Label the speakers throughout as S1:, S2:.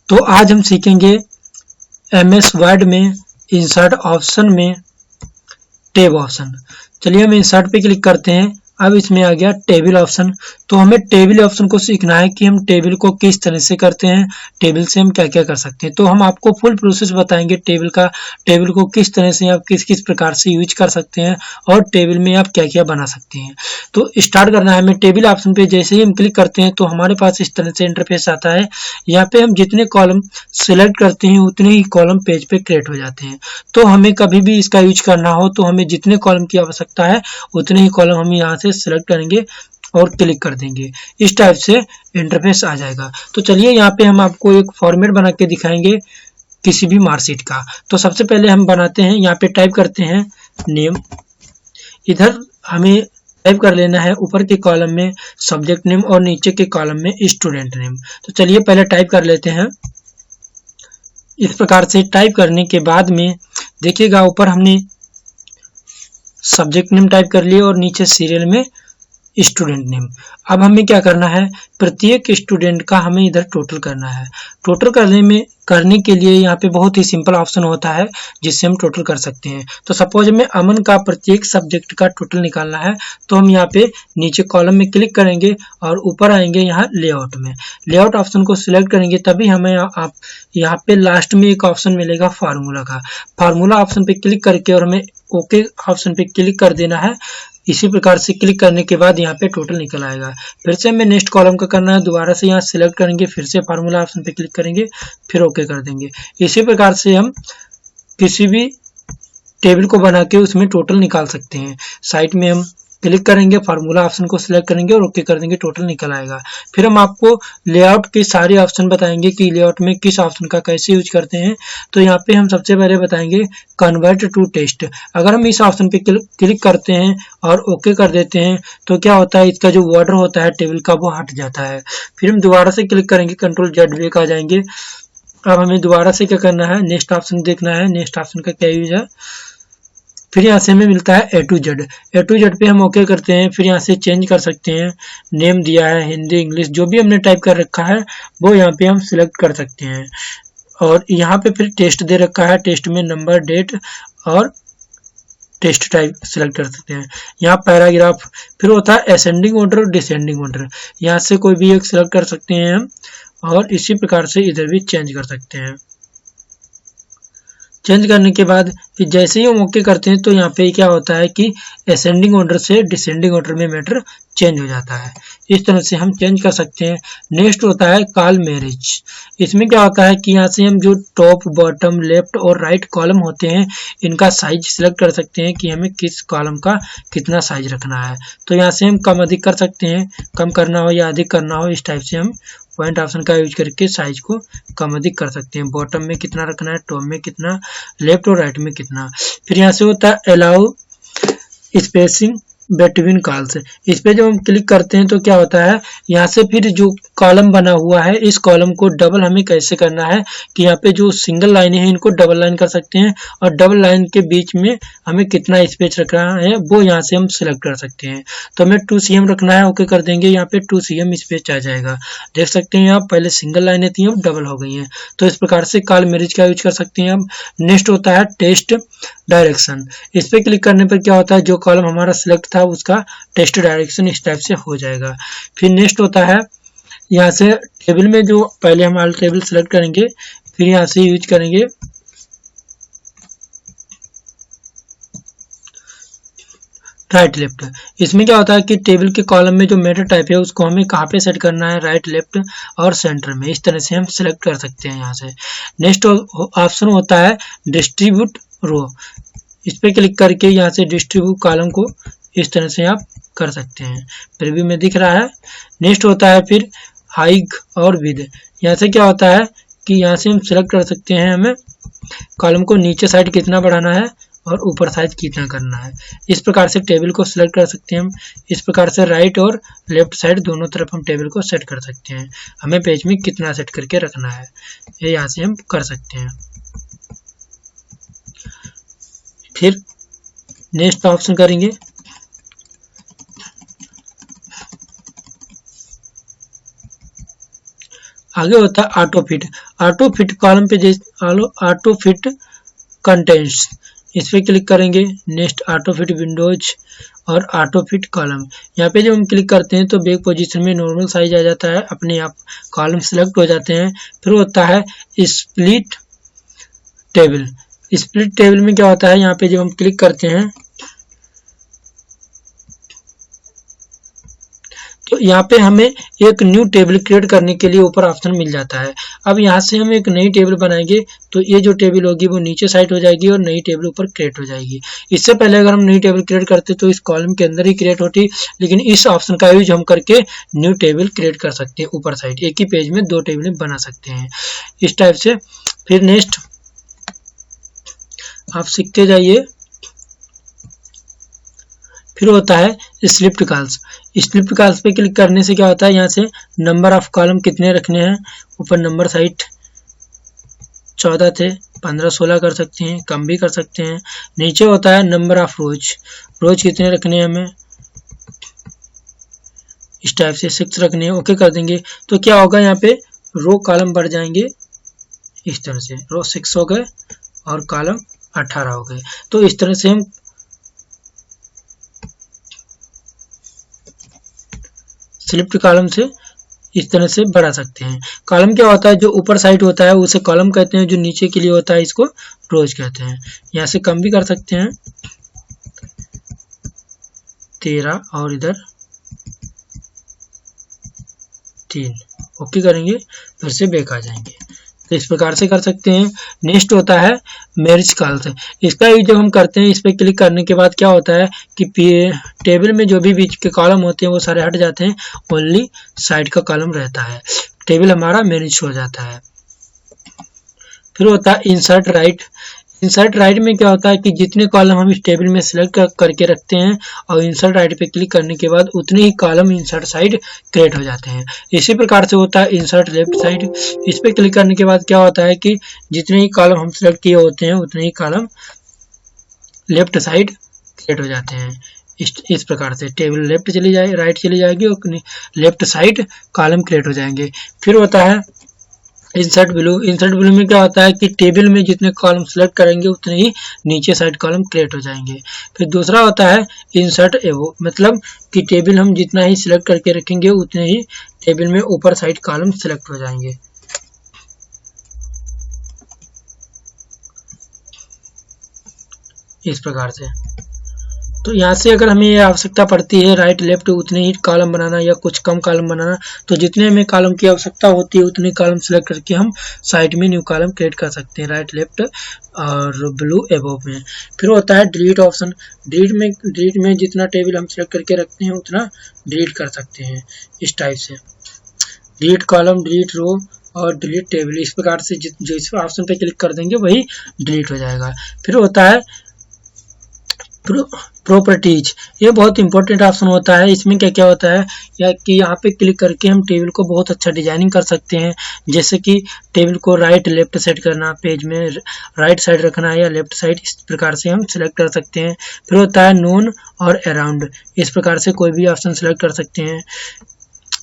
S1: तो आज हम सीखेंगे MS वर्ड में इंसर्ट ऑप्शन में टेब ऑप्शन। चलिए हम इंसर्ट पे क्लिक करते हैं। अब इसमें आ गया टेबल ऑप्शन। तो हमें टेबल ऑप्शन को सीखना है कि हम टेबल को किस तरह से करते हैं, टेबल से हम क्या क्या कर सकते हैं। तो हम आपको फुल प्रोसेस बताएंगे टेबल का, टेबल को किस तरह से आप किस किस प्रकार से यूज कर सकते हैं और टेबल में आप क्या क्या बना सकते हैं। तो स्टार्ट करना है हमें टेबल ऑप्शन पे। जैसे ही हम क्लिक करते हैं तो हमारे पास इस तरह से इंटरफेस आता है। यहाँ पे हम जितने कॉलम सिलेक्ट करते हैं उतने ही कॉलम पेज पे क्रिएट हो जाते हैं। तो हमें कभी भी इसका यूज करना हो तो हमें जितने कॉलम की आवश्यकता है उतने ही कॉलम हम यहाँ से सिलेक्ट करेंगे और क्लिक कर देंगे। इस टाइप से इंटरफेस आ जाएगा। तो चलिए यहाँ पे हम आपको एक फॉर्मेट बना के दिखाएंगे किसी भी मार्कशीट का। तो सबसे पहले हम बनाते हैं, यहाँ पे टाइप करते हैं नेम। इधर हमें टाइप कर लेना है ऊपर के कॉलम में सब्जेक्ट नेम और नीचे के कॉलम में स्टूडेंट नेम। तो चलिए पहले टाइप कर लेते हैं। इस प्रकार से टाइप करने के बाद में देखिएगा ऊपर हमने सब्जेक्ट नेम टाइप कर लिए और नीचे सीरियल में स्टूडेंट नेम। अब हमें क्या करना है, प्रत्येक स्टूडेंट का हमें इधर टोटल करना है। टोटल करने के लिए यहाँ पे बहुत ही सिंपल ऑप्शन होता है जिससे हम टोटल कर सकते हैं। तो सपोज में अमन का प्रत्येक सब्जेक्ट का टोटल निकालना है तो हम यहाँ पे नीचे कॉलम में क्लिक करेंगे और ऊपर आएंगे यहाँ लेआउट में। लेआउट ऑप्शन को सिलेक्ट करेंगे तभी हमें आप यहाँ पे लास्ट में एक ऑप्शन मिलेगा फार्मूला का। फार्मूला ऑप्शन पे क्लिक करके और हमें ओके ऑप्शन पे क्लिक कर देना है। इसी प्रकार से क्लिक करने के बाद यहाँ पे टोटल निकल आएगा। फिर से हमें नेक्स्ट कॉलम का करना है, दोबारा से यहाँ सिलेक्ट करेंगे, फिर से फार्मूला ऑप्शन पे क्लिक करेंगे, फिर ओके कर देंगे। इसी प्रकार से हम किसी भी टेबल को बना के उसमें टोटल निकाल सकते हैं। साइड में हम क्लिक करेंगे, फार्मूला ऑप्शन को सिलेक्ट करेंगे और ओके कर देंगे, टोटल निकल आएगा। फिर हम आपको लेआउट के सारे ऑप्शन बताएंगे कि लेआउट में किस ऑप्शन का कैसे यूज करते हैं। तो यहाँ पे हम सबसे पहले बताएंगे कन्वर्ट टू टेक्स्ट। अगर हम इस ऑप्शन पे क्लिक करते हैं और ओके कर देते हैं तो क्या होता है, इसका जो बॉर्डर होता है टेबल का वो हट जाता है। फिर हम दोबारा से क्लिक करेंगे, कंट्रोल जेड बैक आ जाएंगे। अब हमें दोबारा से क्या करना है, नेक्स्ट ऑप्शन देखना है, नेक्स्ट ऑप्शन का क्या यूज है। फिर यहाँ से हमें मिलता है A to Z। A to Z पे हम ओके करते हैं। फिर यहाँ से चेंज कर सकते हैं, नेम दिया है हिंदी इंग्लिश जो भी हमने टाइप कर रखा है वो यहाँ पे हम सिलेक्ट कर सकते हैं। और यहाँ पे फिर टेस्ट दे रखा है, टेस्ट में नंबर डेट और टेस्ट टाइप सिलेक्ट कर सकते हैं। यहाँ पैराग्राफ, फिर होता है असेंडिंग ऑर्डर और डिसेंडिंग ऑर्डर, यहाँ से कोई भी एक सिलेक्ट कर सकते हैं हम। और इसी प्रकार से इधर भी चेंज कर सकते हैं। चेंज करने के बाद फिर जैसे ही हम ओके करते हैं तो यहाँ पे क्या होता है कि असेंडिंग ऑर्डर से डिसेंडिंग ऑर्डर में मैटर चेंज हो जाता है। इस तरह से हम चेंज कर सकते हैं। नेक्स्ट होता है कॉल मैरिज। इसमें क्या होता है कि यहाँ से हम जो टॉप बॉटम लेफ्ट और राइट कॉलम होते हैं इनका साइज सिलेक्ट कर सकते हैं कि हमें किस कॉलम का कितना साइज रखना है। तो यहाँ से हम कम अधिक कर सकते हैं, कम करना हो या अधिक करना हो, इस टाइप से हम पॉइंट ऑप्शन का यूज करके साइज को कम अधिक कर सकते हैं। बॉटम में कितना रखना है, टॉप में कितना, लेफ्ट और राइट में कितना। फिर यहाँ से होता है अलाउ स्पेसिंग बिटवीन कॉल्स। इस पे जब हम क्लिक करते हैं तो क्या होता है, यहाँ से फिर जो कॉलम बना हुआ है इस कॉलम को डबल हमें कैसे करना है कि यहाँ पे जो सिंगल लाइन है इनको डबल लाइन कर सकते हैं और डबल लाइन के बीच में हमें कितना स्पेस रखना है वो यहाँ से हम सिलेक्ट कर सकते हैं। तो हमें 2 cm रखना है, ओके कर देंगे, यहाँ पे 2 cm स्पेस आ जाएगा। देख सकते हैं आप पहले सिंगल लाइनें थी अब डबल हो गई हैं। तो इस प्रकार से कॉल मैरिज का यूज कर सकते हैं। अब नेक्स्ट होता है टेस्ट डायरेक्शन। इस पे क्लिक करने पर क्या होता है, जो कॉलम हमारा सिलेक्ट था उसका टेस्ट डायरेक्शन इस टाइप से हो जाएगा। फिर नेक्स्ट होता है यहाँ से टेबल में जो पहले हम ऑल टेबल सिलेक्ट करेंगे, फिर यहाँ से यूज करेंगे राइट लेफ्ट। इसमें क्या होता है कि टेबल के कॉलम में जो मेटा टाइप है उसको हमें कहाँ पे सेट करना है, राइट लेफ्ट और सेंटर में। इस तरह से हम सिलेक्ट कर सकते हैं यहाँ से। नेक्स्ट ऑप्शन होता है डिस्ट्रीब्यूट रो। इस पे क्लिक करके यहाँ से डिस्ट्रीब्यूट कॉलम को इस तरह से आप कर सकते हैं, प्रीव्यू में दिख रहा है। नेक्स्ट होता है फिर हाइट और विड्थ। यहाँ से क्या होता है कि यहाँ से हम सिलेक्ट कर सकते हैं हमें कॉलम को नीचे साइड कितना बढ़ाना है और ऊपर साइड कितना करना है। इस प्रकार से टेबल को सिलेक्ट कर सकते हैं हम। इस प्रकार से राइट और लेफ्ट साइड दोनों तरफ हम टेबल को सेट कर सकते हैं। हमें पेज में कितना सेट करके रखना है ये यहाँ से हम कर सकते हैं। फिर नेक्स्ट ऑप्शन करेंगे, आगे होता है auto fit. Auto fit column पे ऑटो फिट कंटेंट्स, इस पर क्लिक करेंगे। नेक्स्ट ऑटो फिट विंडोज और ऑटो फिट कॉलम, यहाँ पे जब हम क्लिक करते हैं तो बैक पोजीशन में नॉर्मल साइज आ जाता है, अपने आप कॉलम सेलेक्ट हो जाते हैं। फिर होता है स्प्लिट टेबल। स्प्लिट टेबल में क्या होता है, यहाँ पे जब हम क्लिक करते हैं तो यहाँ पे हमें एक न्यू टेबल क्रिएट करने के लिए ऊपर ऑप्शन मिल जाता है। अब यहाँ से हम एक नई टेबल बनाएंगे तो ये जो टेबल होगी वो नीचे साइड हो जाएगी और नई टेबल ऊपर क्रिएट हो जाएगी। इससे पहले अगर हम नई टेबल क्रिएट करते तो इस कॉलम के अंदर ही क्रिएट होती, लेकिन इस ऑप्शन का यूज हम करके न्यू टेबल क्रिएट कर सकते हैं ऊपर साइड, एक ही पेज में 2 टेबलें बना सकते हैं इस टाइप से। फिर नेक्स्ट आप सीखते जाइए। फिर होता है स्लिप्ड कॉल्स। स्लिप्ड कॉल्स पे क्लिक करने से क्या होता है, यहाँ से नंबर ऑफ कॉलम कितने रखने हैं, ऊपर नंबर साइड 14 थे 15 16 कर सकते हैं, कम भी कर सकते हैं। नीचे होता है नंबर ऑफ रोज, रोज कितने रखने हैं हमें, इस टाइप से 6 रखने हैं, ओके कर देंगे। तो क्या होगा, यहाँ पे रो कॉलम बढ़ जाएंगे इस तरह से, रो 6 हो गए और कॉलम 18 हो गए। तो इस तरह से हम स्लिप्ड कॉलम से इस तरह से बढ़ा सकते हैं। कॉलम क्या होता है, जो ऊपर साइड होता है उसे कॉलम कहते हैं, जो नीचे के लिए होता है इसको रोज कहते हैं। यहाँ से कम भी कर सकते हैं 13 और इधर 3, ओके करेंगे, फिर से बैक आ जाएंगे। तो इस प्रकार से कर सकते हैं। नेक्स्ट होता है मैरिज कॉल्स। इसका यूज जब हम करते हैं, इस पर क्लिक करने के बाद क्या होता है कि टेबल में जो भी बीच के कॉलम होते हैं वो सारे हट जाते हैं, ओनली साइड का कॉलम रहता है, टेबल हमारा मैरिज हो जाता है। फिर होता है इंसर्ट राइट। इंसर्ट राइट में क्या होता है कि जितने कॉलम हम इस टेबल में सिलेक्ट करके रखते हैं और इंसर्ट राइट पे क्लिक करने के बाद उतने ही कॉलम इंसर्ट साइड क्रिएट हो जाते हैं। इसी प्रकार से होता है इंसर्ट लेफ्ट साइड। इस पे क्लिक करने के बाद क्या होता है कि जितने ही कॉलम हम सिलेक्ट किए होते हैं उतने ही कॉलम लेफ्ट साइड क्रिएट हो जाते हैं। इस प्रकार से टेबल लेफ्ट चली जाए, राइट चली जाएगी और लेफ्ट साइड कॉलम क्रिएट हो जाएंगे। फिर होता है इंसर्ट ब्लू। इंसर्ट ब्लू में क्या होता है कि टेबल में जितने कॉलम सेलेक्ट करेंगे उतने ही नीचे साइड कॉलम क्रिएट हो जाएंगे। फिर दूसरा होता है इंसर्ट एवो, मतलब कि टेबल हम जितना ही सिलेक्ट करके रखेंगे उतने ही टेबल में ऊपर साइड कॉलम सेलेक्ट हो जाएंगे। इस प्रकार से तो यहाँ से अगर हमें ये आवश्यकता पड़ती है राइट लेफ्ट उतने ही कॉलम बनाना या कुछ कम कॉलम बनाना, तो जितने हमें कॉलम की आवश्यकता होती है उतने कॉलम सेलेक्ट करके हम साइड में न्यू कॉलम क्रिएट कर सकते हैं, राइट लेफ्ट और ब्लू एबोव में। फिर होता है डिलीट ऑप्शन। डिलीट में जितना टेबल हम सेलेक्ट करके रखते हैं उतना डिलीट कर सकते हैं इस टाइप से, डिलीट कॉलम, डिलीट रो और डिलीट टेबल। इस प्रकार से जो इस ऑप्शन पे क्लिक कर देंगे वही डिलीट हो जाएगा। फिर होता है प्रॉपर्टीज। ये बहुत इंपॉर्टेंट ऑप्शन होता है। इसमें क्या क्या होता है या कि यहाँ पे क्लिक करके हम टेबल को बहुत अच्छा डिजाइनिंग कर सकते हैं, जैसे कि टेबल को राइट लेफ्ट सेट करना, पेज में राइट साइड रखना या लेफ्ट साइड, इस प्रकार से हम सिलेक्ट कर सकते हैं। फिर होता है नोन और अराउंड, इस प्रकार से कोई भी ऑप्शन सिलेक्ट कर सकते हैं।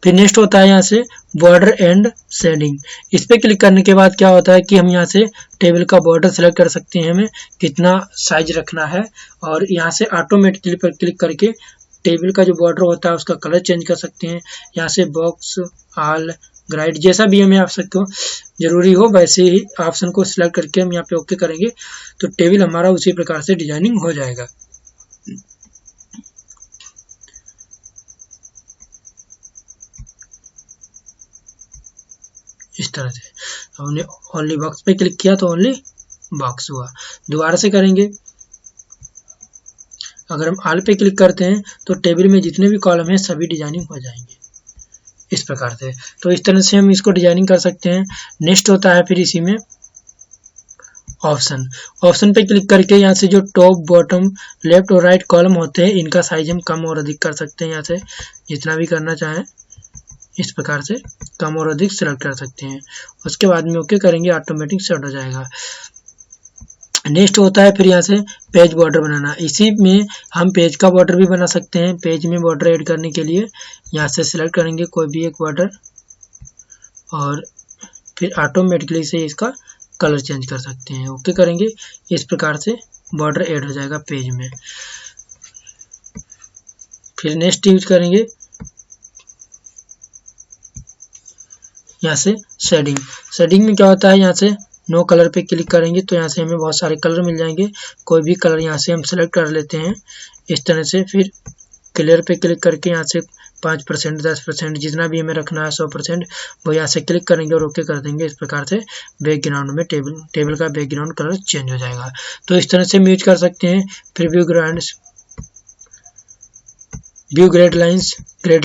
S1: फिर नेक्स्ट होता है यहाँ से बॉर्डर एंड शेडिंग। इस पे क्लिक करने के बाद क्या होता है कि हम यहाँ से टेबल का बॉर्डर सेलेक्ट कर सकते हैं, हमें कितना साइज रखना है, और यहाँ से ऑटोमेटिकली पर क्लिक करके टेबल का जो बॉर्डर होता है उसका कलर चेंज कर सकते हैं। यहाँ से बॉक्स, ऑल, ग्राइड, जैसा भी हमें आवश्यक हो, जरूरी हो वैसे ही ऑप्शन को सिलेक्ट करके हम यहाँ पे ओके करेंगे तो टेबल हमारा उसी प्रकार से डिजाइनिंग हो जाएगा। इस तरह से हमने ओनली बॉक्स पे क्लिक किया तो ओनली बॉक्स हुआ। दोबारा से करेंगे, अगर हम ऑल पे क्लिक करते हैं तो टेबल में जितने भी कॉलम हैं सभी डिजाइनिंग हो जाएंगे इस प्रकार से। तो इस तरह से हम इसको डिजाइनिंग कर सकते हैं। नेक्स्ट होता है फिर इसी में ऑप्शन। ऑप्शन पे क्लिक करके यहाँ से जो टॉप, बॉटम, लेफ्ट और राइट कॉलम होते हैं इनका साइज हम कम और अधिक कर सकते हैं। यहाँ से जितना भी करना चाहें इस प्रकार से कम और अधिक सिलेक्ट कर सकते हैं। उसके बाद में ओके करेंगे, ऑटोमेटिक सेट हो जाएगा। नेक्स्ट होता है फिर यहाँ से पेज बॉर्डर बनाना। इसी में हम पेज का बॉर्डर भी बना सकते हैं। पेज में बॉर्डर ऐड करने के लिए यहाँ से सिलेक्ट करेंगे कोई भी एक बॉर्डर और फिर ऑटोमेटिकली से इसका कलर चेंज कर सकते हैं। ओके करेंगे, इस प्रकार से बॉर्डर ऐड हो जाएगा पेज में। फिर नेक्स्ट यूज करेंगे यहाँ से शेडिंग। शेडिंग में क्या होता है, यहाँ से नो कलर पे क्लिक करेंगे तो यहाँ से हमें बहुत सारे कलर मिल जाएंगे। कोई भी कलर यहाँ से हम सेलेक्ट कर लेते हैं इस तरह से। फिर क्लियर पे क्लिक करके यहाँ से 5%, 10% जितना भी हमें रखना है 100% वो यहाँ से क्लिक करेंगे और ओके कर देंगे। इस प्रकार से बैकग्राउंड में टेबल का बैकग्राउंड कलर चेंज हो जाएगा। तो इस तरह से हम यूज कर सकते हैं। फिर व्यू ग्रेड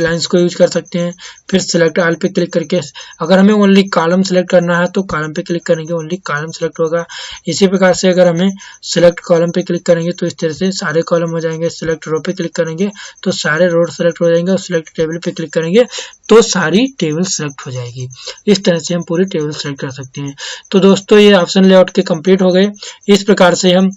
S1: लाइंस को यूज कर सकते हैं। फिर सिलेक्ट ऑल पे क्लिक करके अगर हमें ओनली कॉलम सेलेक्ट करना है तो कॉलम पे क्लिक करेंगे, ओनली कॉलम सेलेक्ट होगा। इसी प्रकार से अगर हमें सिलेक्ट कॉलम पे क्लिक करेंगे तो इस तरह से सारे कॉलम हो जाएंगे। सिलेक्ट रो पे क्लिक करेंगे तो सारे रो सेलेक्ट हो जाएंगे और सिलेक्ट टेबल पे क्लिक करेंगे तो सारी टेबल सेलेक्ट हो जाएगी। इस तरह से हम पूरी टेबल सेलेक्ट कर सकते हैं। तो दोस्तों ये ऑप्शन लेआउट के कंप्लीट हो गए। इस प्रकार से हम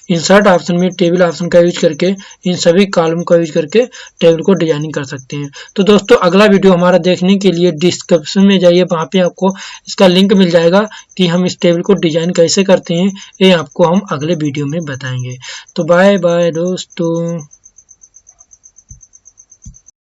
S1: इंसर्ट ऑप्शन में टेबल ऑप्शन का यूज करके इन सभी कॉलम का यूज करके टेबल को डिजाइनिंग कर सकते हैं। तो दोस्तों अगला वीडियो हमारा देखने के लिए डिस्क्रिप्शन में जाइए, वहाँ पे आपको इसका लिंक मिल जाएगा कि हम इस टेबल को डिजाइन कैसे करते हैं। ये आपको हम अगले वीडियो में बताएंगे। तो बाय बाय दोस्तों।